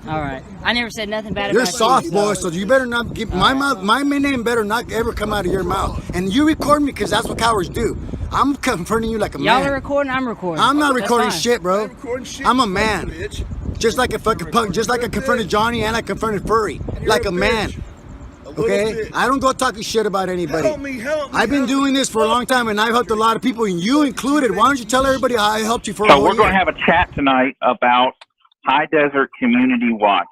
All right. I never said nothing bad You're about soft, you. boy, so you better not get my mouth. My name better not ever come out of your mouth. And you record me because that's what cowards do. I'm confronting you like a man. Y'all are recording. I'm recording. I'm not recording fine. shit, bro. I'm recording shit, I'm a you man. bitch. Just like a fucking punk. Just like I confronted Johnny and I confronted Furry. Like a man. Okay? I don't go talking shit about anybody. Help me, help me. I've been doing this for a long time and I've helped a lot of people, and you included. Why don't you tell everybody how I helped you for a So whole we're going year? to have a chat tonight about High Desert Community Watch.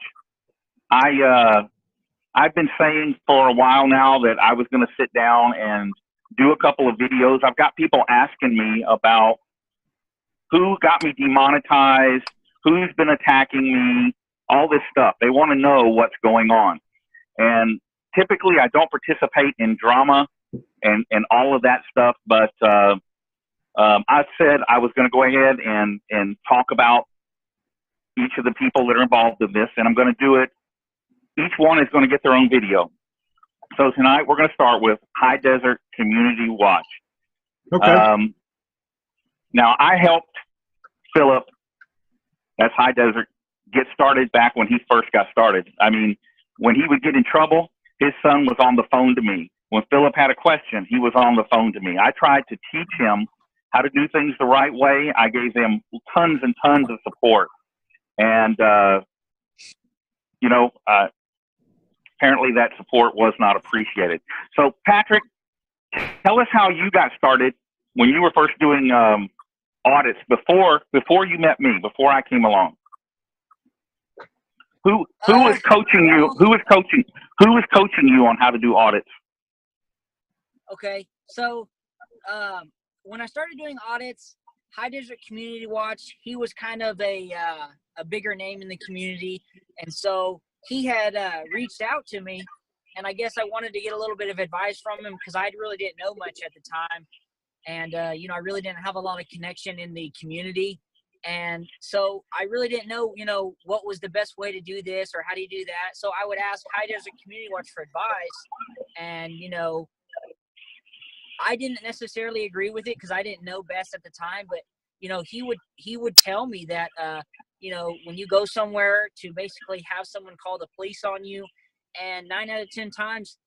I've been saying for a while now that I was going to sit down and do a couple of videos. I've got people asking me about who got me demonetized, who's been attacking me, all this stuff. They want to know what's going on. And typically I don't participate in drama and all of that stuff, but I said I was going to go ahead and talk about each of the people that are involved in this, and I'm going to do it. Each one is going to get their own video. So tonight we're going to start with High Desert Community Watch. Okay. Now I helped Philip, that's High Desert, get started back when he first got started. I mean, when he would get in trouble, his son was on the phone to me. When Philip had a question, he was on the phone to me. I tried to teach him how to do things the right way. I gave him tons and tons of support. And, apparently that support was not appreciated. So, Patrick, tell us how you got started when you were first doing audits before you met me, before I came along. Who was coaching you? Who was coaching you on how to do audits? Okay, so when I started doing audits, High Desert Community Watch, he was kind of a bigger name in the community, and so he had reached out to me, and I guess I wanted to get a little bit of advice from him because I really didn't know much at the time, and I really didn't have a lot of connection in the community, and so I really didn't know what was the best way to do this or how do you do that. So I would ask High Desert Community Watch for advice, and I didn't necessarily agree with it because I didn't know best at the time, but he would tell me that when you go somewhere to basically have someone call the police on you, and 9 out of 10 times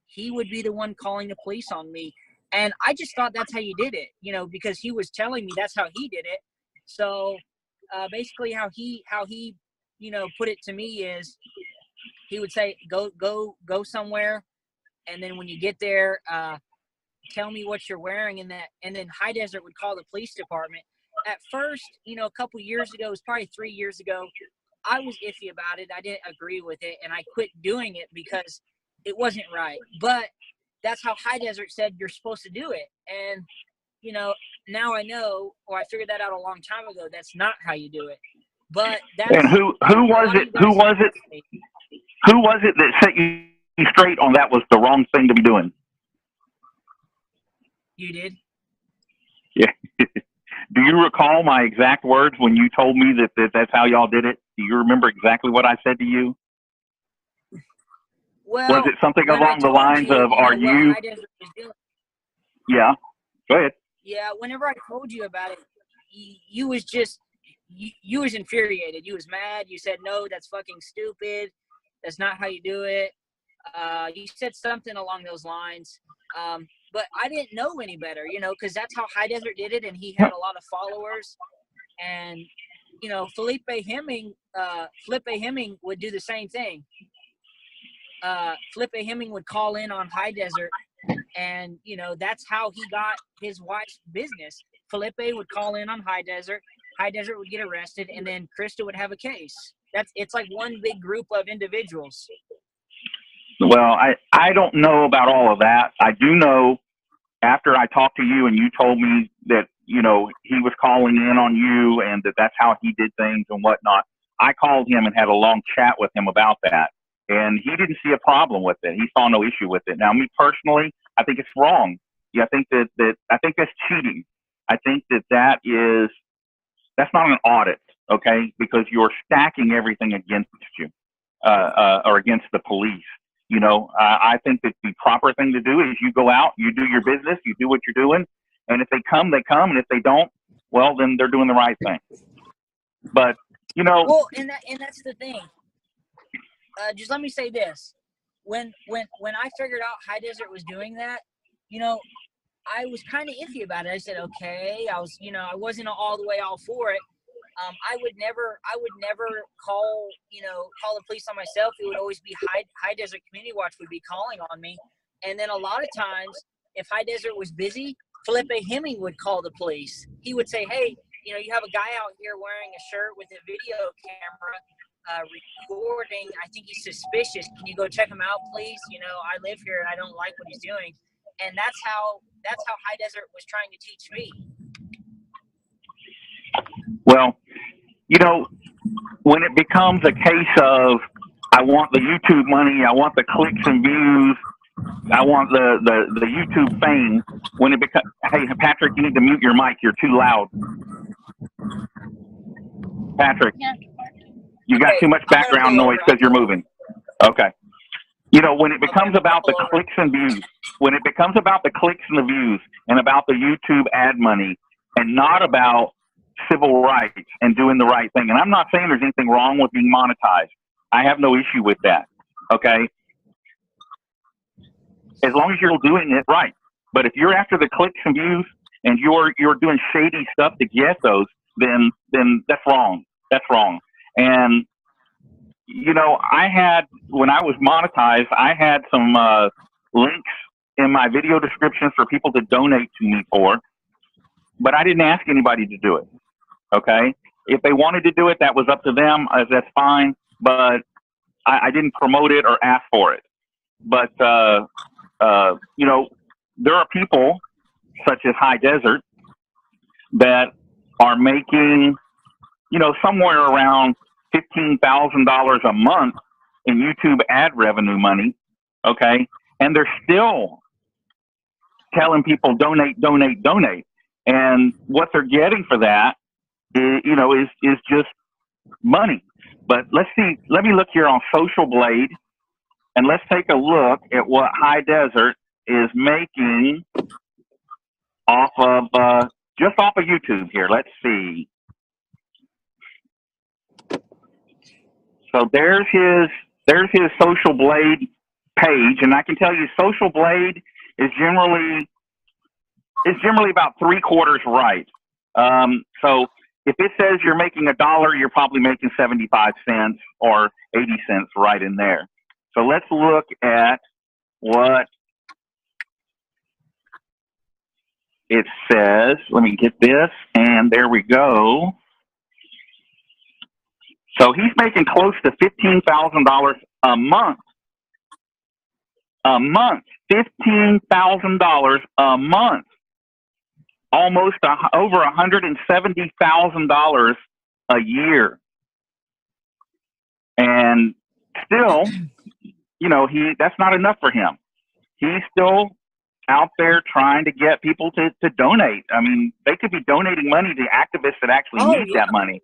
he would be the one calling the police on me, and I just thought that's how you did it, because he was telling me that's how he did it. So basically how he put it to me is he would say go somewhere, and then when you get there, tell me what you're wearing, and then High Desert would call the police department. At first, a couple years ago, it was probably 3 years ago, I was iffy about it. I didn't agree with it, and I quit doing it because it wasn't right. But that's how High Desert said you're supposed to do it. And, now I know, or I figured that out a long time ago, that's not how you do it. But that's... And who was it that set you straight on that was the wrong thing to be doing? You did? Yeah. Do you recall my exact words when you told me that that's how y'all did it? Do you remember exactly what I said to you? Well, was it something along the lines of, are you... Yeah, go ahead. Yeah, whenever I told you about it, you was just, you was infuriated. You was mad. You said, no, that's fucking stupid. That's not how you do it. You said something along those lines. But I didn't know any better, because that's how High Desert did it, and he had a lot of followers. And, Felipe Hemming would do the same thing. Felipe Hemming would call in on High Desert, and, that's how he got his wife's business. Felipe would call in on High Desert. High Desert would get arrested, and then Krista would have a case. It's like one big group of individuals. Well, I don't know about all of that. I do know after I talked to you and you told me that, he was calling in on you and that's how he did things and whatnot, I called him and had a long chat with him about that. And he didn't see a problem with it. He saw no issue with it. Now, me personally, I think it's wrong. Yeah, I think I think that's cheating. I think that's not an audit, okay? Because you're stacking everything against you, or against the police. I think that the proper thing to do is you go out, you do your business, you do what you're doing, and if they come, they come, and if they don't, well, then they're doing the right thing. But well, and that's the thing. just let me say this. When I figured out High Desert was doing that, you know, I was kind of iffy about it. I said, okay, I was, you know, I wasn't all the way all for it. I would never call the police on myself. It would always be High Desert Community Watch would be calling on me. And then a lot of times, if High Desert was busy, Felipe Hemming would call the police. He would say, hey, you know, you have a guy out here wearing a shirt with a video camera recording. I think he's suspicious. Can you go check him out, please? You know, I live here and I don't like what he's doing. And that's how High Desert was trying to teach me. Well, you know, when it becomes a case of I want the YouTube money, I want the clicks and views, I want the YouTube fame, when it becomes, hey, Patrick, you need to mute your mic. You're too loud. Patrick, you got too much background noise because you're moving. Okay. You know, when it becomes about the clicks and views, when it becomes about the clicks and the views and about the YouTube ad money and not about civil rights and doing the right thing. And I'm not saying there's anything wrong with being monetized. I have no issue with that. Okay. As long as you're doing it right. But if you're after the clicks and views and you're doing shady stuff to get those, then that's wrong. That's wrong. And, you know, when I was monetized, I had some links in my video descriptions for people to donate to me for, but I didn't ask anybody to do it. Okay. If they wanted to do it, that was up to them. That's fine. But I didn't promote it or ask for it. But, you know, there are people such as High Desert that are making, you know, somewhere around $15,000 a month in YouTube ad revenue money. Okay. And they're still telling people donate, donate, donate. And what they're getting for that is, you know, is just money. But let's see, let me look here on Social Blade and let's take a look at what High Desert is making off of, just off of YouTube here. Let's see. So there's his Social Blade page. And I can tell you Social Blade is generally about 3/4 right. So if it says you're making $1, you're probably making 75 cents or 80 cents right in there. So let's look at what it says. Let me get this, and there we go. So he's making close to $15,000 a month. A month, $15,000 a month. Almost over $170,000 a year. And still, you know, that's not enough for him. He's still out there trying to get people to donate. I mean, they could be donating money to activists that actually need that money.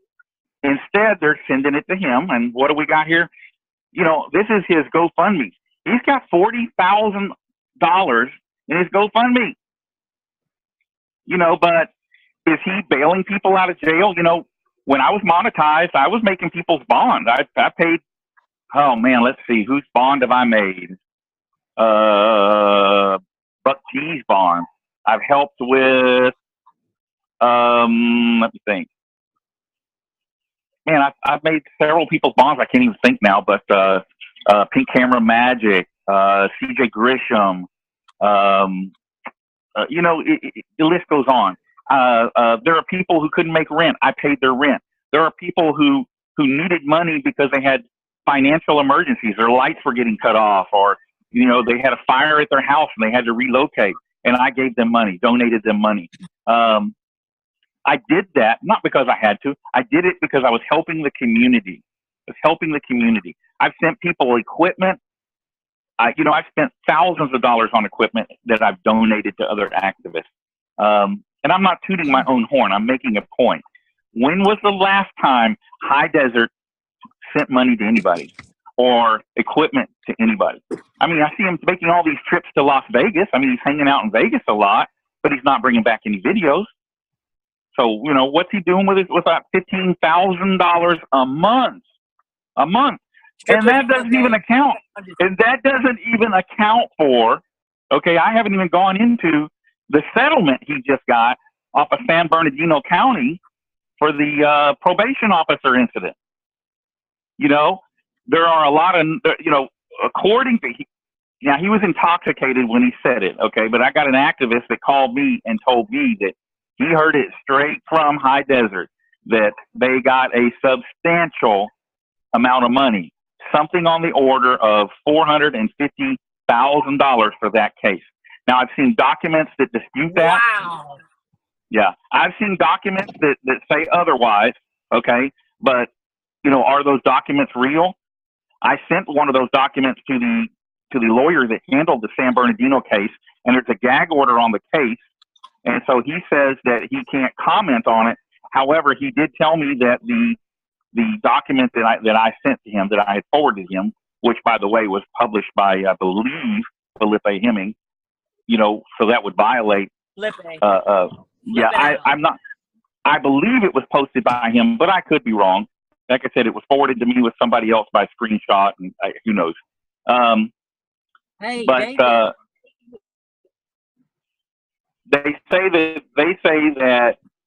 Instead, they're sending it to him. And what do we got here? You know, this is his GoFundMe. He's got $40,000 in his GoFundMe. You know, but is he bailing people out of jail? You know, when I was monetized, I was making people's bond. I paid, oh man, let's see, whose bond have I made? Buck T's bond. I've helped with, let me think. Man, I've made several people's bonds. I can't even think now, but Pink Camera Magic, CJ Grisham, you know, the list goes on. There are people who couldn't make rent. I paid their rent. There are people who needed money because they had financial emergencies. Their lights were getting cut off, or, you know, they had a fire at their house and they had to relocate. And I gave them money, donated them money. I did that, not because I had to. I did it because I was helping the community. I was helping the community. I've sent people equipment. You know, I've spent thousands of dollars on equipment that I've donated to other activists. And I'm not tooting my own horn. I'm making a point. When was the last time High Desert sent money to anybody or equipment to anybody? I mean, I see him making all these trips to Las Vegas. I mean, he's hanging out in Vegas a lot, but he's not bringing back any videos. So, you know, what's he doing with that $15,000 a month? A month. And strippers that and doesn't even buffet. account. And that doesn't even account for, okay, I haven't even gone into the settlement he just got off of San Bernardino County for the probation officer incident. You know, there are a lot of, you know, according to, now he was intoxicated when he said it, okay, but I got an activist that called me and told me that he heard it straight from High Desert, that they got a substantial amount of money, something on the order of $450,000 for that case. Now, I've seen documents that dispute that. Wow. Yeah, I've seen documents that say otherwise, okay, but, you know, are those documents real? I sent one of those documents to the lawyer that handled the San Bernardino case, and there's a gag order on the case, and so he says that he can't comment on it. However, he did tell me that the document that I sent to him, that I had forwarded him, which by the way was published by, I believe, Felipe Hemming, you know, so that would violate. Yeah, I'm not. I believe it was posted by him, but I could be wrong. Like I said, it was forwarded to me with somebody else by screenshot, and who knows. Hey, but David. they say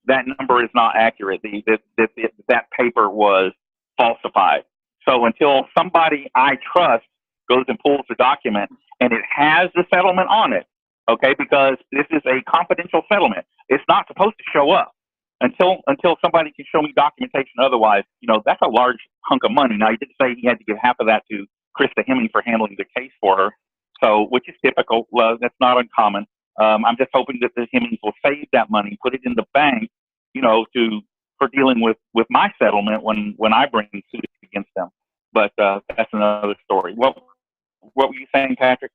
that number is not accurate. That paper was falsified. So until somebody I trust goes and pulls the document and it has the settlement on it, okay, because this is a confidential settlement, it's not supposed to show up until somebody can show me documentation. Otherwise, you know, that's a large hunk of money. Now, he did say he had to give half of that to Krista Hemming for handling the case for her, so which is typical. That's not uncommon. I'm just hoping that the Hemmings will save that money, put it in the bank, you know, for dealing with my settlement when I bring suit against them. But that's another story. What were you saying, Patrick?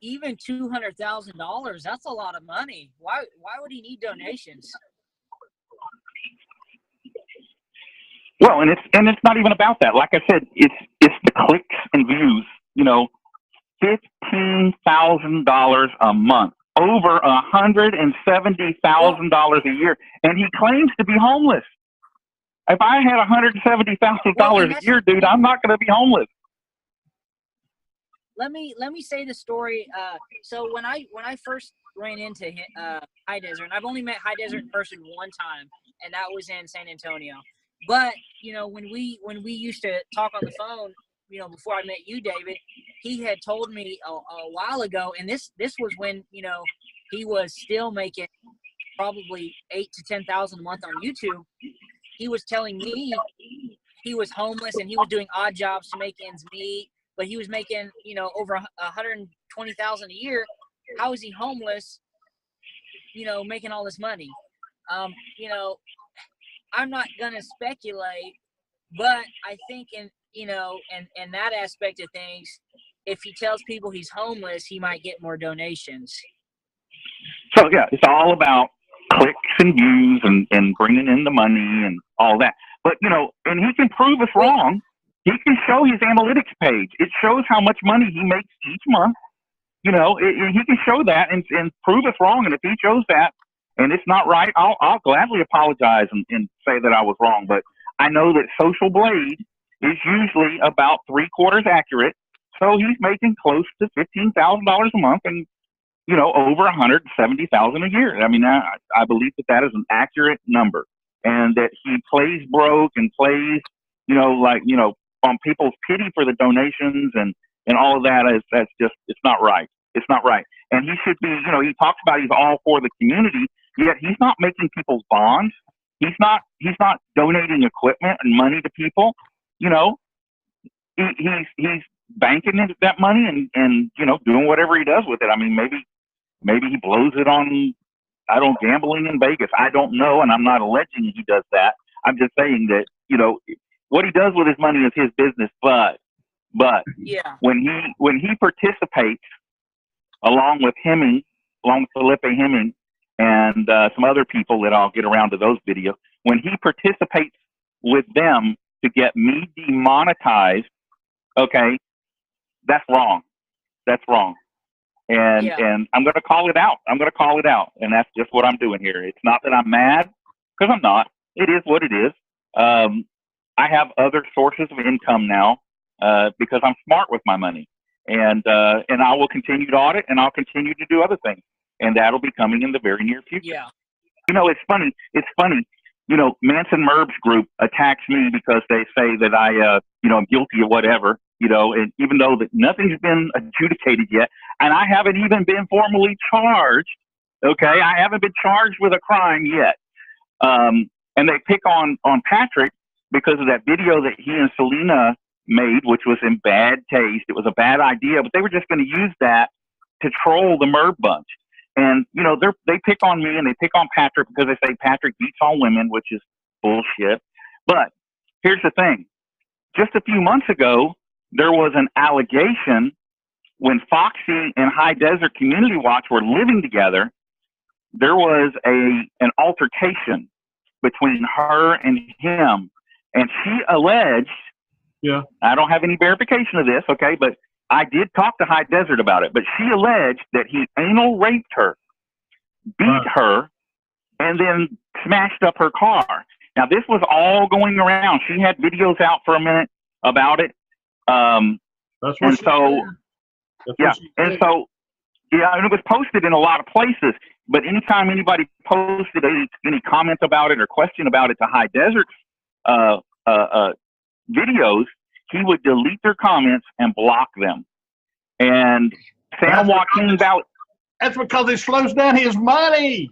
Even $200,000, that's a lot of money. Why would he need donations? Well, and it's not even about that. Like I said, it's the clicks and views. You know, $15,000 a month, over $170,000 a year, and he claims to be homeless. If I had $170,000 a year, dude, I'm not going to be homeless. Let me say the story. So when I first ran into High Desert, and I've only met High Desert in person one time, and that was in San Antonio. But you know, when we used to talk on the phone, you know, before I met you, David, he had told me a while ago, and this was when, you know, he was still making probably $8,000 to $10,000 a month on YouTube. He was telling me he was homeless and he was doing odd jobs to make ends meet, but he was making, you know, over $120,000 a year. How is he homeless, you know, making all this money? You know, I'm not gonna speculate, but I think in that aspect of things, if he tells people he's homeless, he might get more donations. So yeah, it's all about clicks and views and bringing in the money and all that. But you know, and he can prove us wrong. He can show his analytics page. It shows how much money he makes each month. You know, he can show that and prove us wrong. And if he shows that and it's not right, I'll gladly apologize and say that I was wrong. But I know that Social Blade is usually about 3/4 accurate. So he's making close to $15,000 a month and, you know, over $170,000 a year. I mean, I believe that is an accurate number, and that he plays broke and plays, you know, like, you know, on people's pity for the donations and all of that that's just, it's not right. It's not right. And he should be, you know, he talks about he's all for the community, yet he's not making people's bonds. He's not donating equipment and money to people. You know, he's banking into that money and, you know, doing whatever he does with it. I mean, maybe he blows it on, I don't, gambling in Vegas. I don't know. And I'm not alleging he does that. I'm just saying that, you know, what he does with his money is his business. But yeah, when he participates along with Felipe Hemming and some other people that I'll get around to those videos, when he participates with them to get me demonetized, okay, that's wrong. That's wrong. And I'm going to call it out. And that's just what I'm doing here. It's not that I'm mad, because I'm not. It is what it is. I have other sources of income now because I'm smart with my money, and I will continue to audit, and I'll continue to do other things, and that'll be coming in the very near future. Yeah. You know, it's funny. It's funny. You know, Manson Merb's group attacks me because they say that I, you know, I'm guilty of whatever. You know, and even though that nothing's been adjudicated yet, and I haven't even been formally charged. Okay, I haven't been charged with a crime yet. And they pick on Patrick because of that video that he and Selena made, which was in bad taste. It was a bad idea, but they were just going to use that to troll the Merb bunch. And, you know, they pick on me and they pick on Patrick because they say Patrick beats all women, which is bullshit. But here's the thing. Just a few months ago, there was an allegation when Foxy and High Desert Community Watch were living together. There was an altercation between her and him. And she alleged, I don't have any verification of this, okay, but I did talk to High Desert about it, but she alleged that he anal raped her, beat her, and then smashed up her car. Now, this was all going around. She had videos out for a minute about it. That's what and it was posted in a lot of places. But anytime anybody posted any comment about it or question about it to High Desert's videos, he would delete their comments and block them. And San Joaquin Valley. That's because it slows down his money.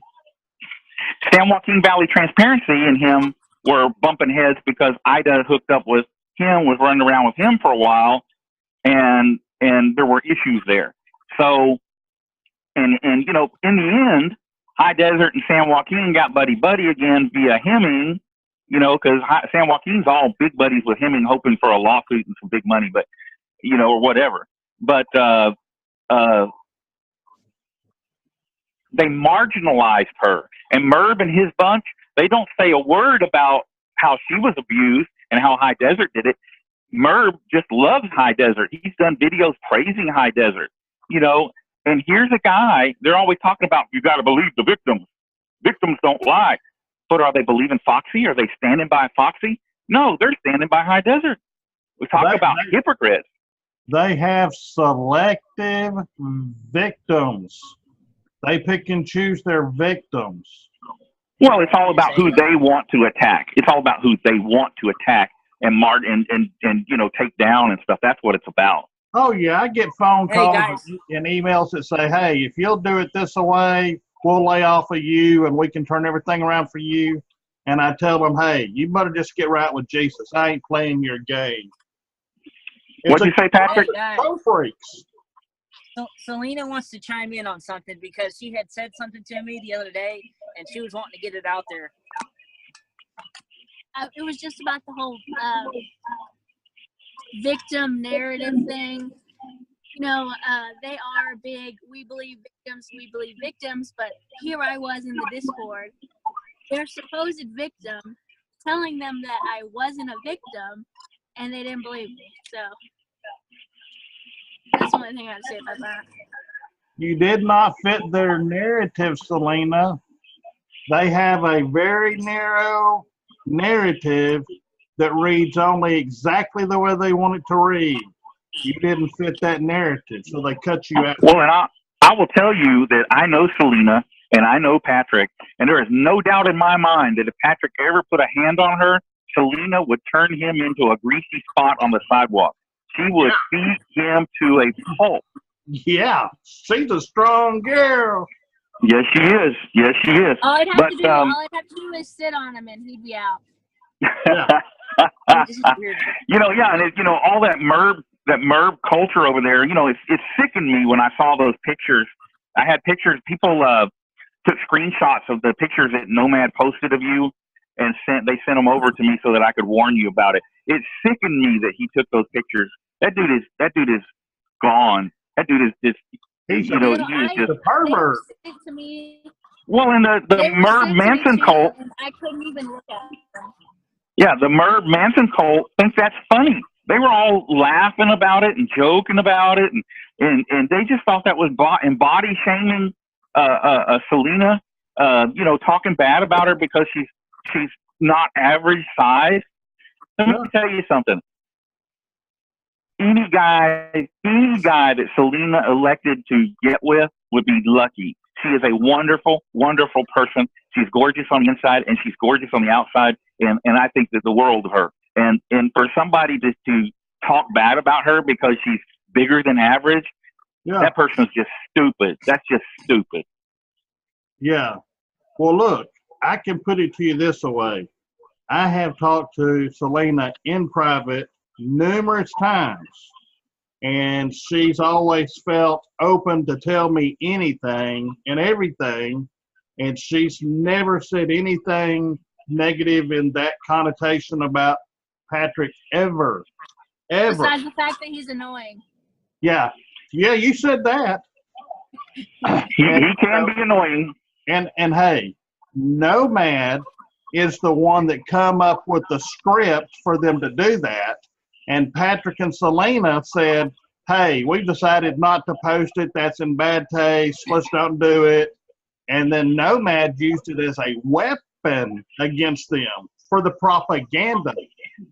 San Joaquin Valley Transparency and him were bumping heads because Ida hooked up with him, was running around with him for a while, and there were issues there. So, and you know, in the end, High Desert and San Joaquin got buddy again via Hemming, you know, because San Joaquin's all big buddies with Hemming, hoping for a lawsuit and some big money, but, you know, or whatever. But they marginalized her. And Merb and his bunch, they don't say a word about how she was abused and how High Desert did it. Merb just loves High Desert. He's done videos praising High Desert, you know. And here's a guy, they're always talking about, you got to believe the victims. Victims don't lie. But are they believing Foxy? Are they standing by Foxy? No, they're standing by High Desert. We talk about hypocrites. They have selective victims. They pick and choose their victims. Well, it's all about who they want to attack. It's all about who they want to attack and you know, take down and stuff. That's what it's about. Oh yeah, I get phone calls and emails that say, "Hey, if you'll do it this way, we'll lay off of you and we can turn everything around for you." And I tell them, "Hey, you better just get right with Jesus. I ain't playing your game." What'd you say, Patrick? Pro freaks. So Selena wants to chime in on something because she had said something to me the other day, and she was wanting to get it out there. It was just about the whole victim narrative thing. You know, they are big, we believe victims, but here I was in the Discord, their supposed victim, telling them that I wasn't a victim, and they didn't believe me. So that's the only thing I have to say about that. You did not fit their narrative, Selena. They have a very narrow narrative that reads only exactly the way they want it to read. You didn't fit that narrative, so they cut you out. Well, and I will tell you that I know Selena and I know Patrick, and there is no doubt in my mind that if Patrick ever put a hand on her, Selena would turn him into a greasy spot on the sidewalk. She would beat him to a pulp. Yeah, she's a strong girl. Yes, she is. Yes, she is. All I'd have to do is sit on him, and he'd be out. Yeah. You know, yeah, and you know, all that Merb culture over there. You know, it sickened me when I saw those pictures. I had pictures. People took screenshots of the pictures that Nomad posted of you, and they sent them over to me so that I could warn you about it. It sickened me that he took those pictures. That dude is gone. That dude is just. He's you know, he is just a pervert. To me, well, in the Merb Manson cult, I couldn't even look at them. Yeah, the Merb Manson cult thinks that's funny. They were all laughing about it and joking about it, and they just thought that was body shaming Selena. You know, talking bad about her because she's not average size. Let me tell you something. Any guy that Selena elected to get with would be lucky. She is a wonderful, wonderful person. She's gorgeous on the inside and she's gorgeous on the outside. And I think that the world of her. And for somebody to talk bad about her because she's bigger than average, that person is just stupid. That's just stupid. Yeah. Well, look, I can put it to you this way. I have talked to Selena in private numerous times, and she's always felt open to tell me anything and everything, and she's never said anything negative in that connotation about Patrick ever. Besides the fact that he's annoying. Yeah, you said that. He can be annoying. And hey, Nomad is the one that come up with the script for them to do that. And Patrick and Selena said, hey, we decided not to post it. That's in bad taste. Let's don't do it. And then Nomad used it as a weapon against them for the propaganda.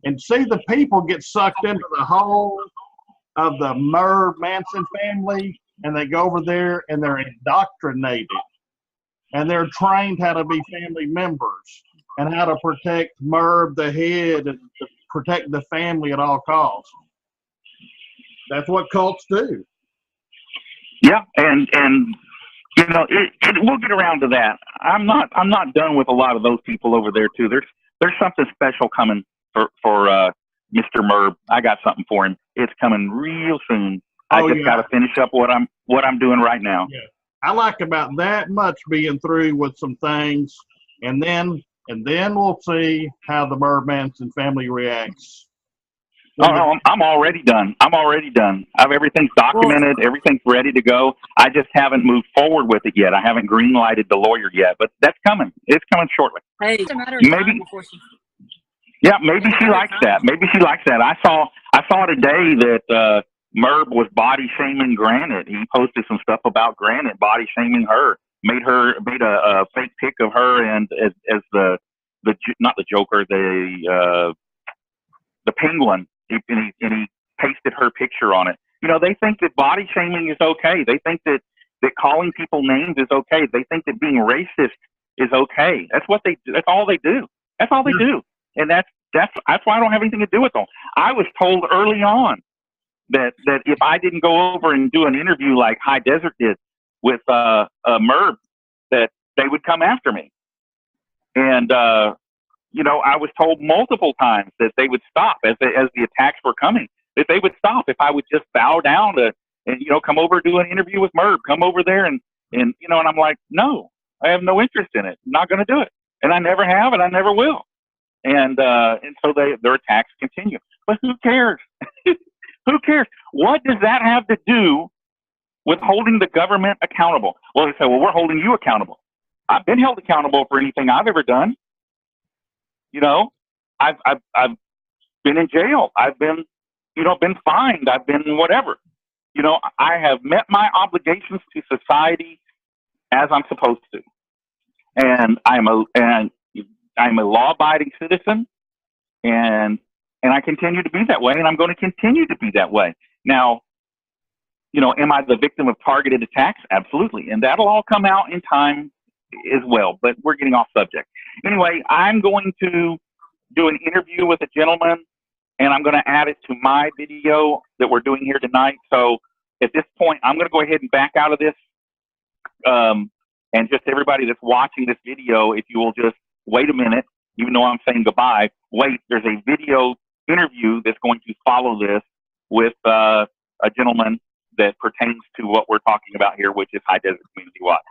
And see the people get sucked into the whole of the Merv Manson family, and they go over there and they're indoctrinated. And they're trained how to be family members and how to protect Merv, the head, and to protect the family at all costs. That's what cults do. Yeah, and you know, we'll get around to that. I'm not done with a lot of those people over there too. There's something special coming for Mr. Merv. I got something for him. It's coming real soon. I just got to finish up what I'm doing right now. Yeah. I like about that much being through with some things, and then we'll see how the Merv Manson family reacts. I'm already done. Everything's documented. Everything's ready to go. I just haven't moved forward with it yet. I haven't green lighted the lawyer yet, but that's coming. It's coming shortly. Hey, it's a matter of time before she. Yeah, maybe she likes that. I saw today that Merv was body shaming Granite. He posted some stuff about Granite body shaming her. Made a fake pic of her and as the not the Joker, the Penguin. And he pasted her picture on it. You know, they think that body shaming is okay. They think that calling people names is okay. They think that being racist is okay. That's what they do. That's all they do. That's all they do. And that's why I don't have anything to do with them. I was told early on that if I didn't go over and do an interview like High Desert did with Merv, that they would come after me. And you know, I was told multiple times that they would stop as the attacks were coming. That they would stop if I would just bow down and you know, come over and do an interview with Merv. Come over there and you know, and I'm like, no, I have no interest in it. I'm not going to do it, and I never have, and I never will. And so their attacks continue. But who cares? Who cares? What does that have to do with holding the government accountable? Well, they say, well, we're holding you accountable. I've been held accountable for anything I've ever done. You know, I've been in jail. I've been, you know, been fined. I've been whatever. You know, I have met my obligations to society as I'm supposed to, and I'm a law-abiding citizen, and I continue to be that way, and I'm going to continue to be that way. Now, you know, am I the victim of targeted attacks? Absolutely, and that'll all come out in time as well. But we're getting off subject. Anyway, I'm going to do an interview with a gentleman, and I'm going to add it to my video that we're doing here tonight. So at this point, I'm going to go ahead and back out of this. And just everybody that's watching this video, if you will just wait a minute, even though I'm saying goodbye, wait, there's a video interview that's going to follow this with a gentleman that pertains to what we're talking about here, which is High Desert Community Watch.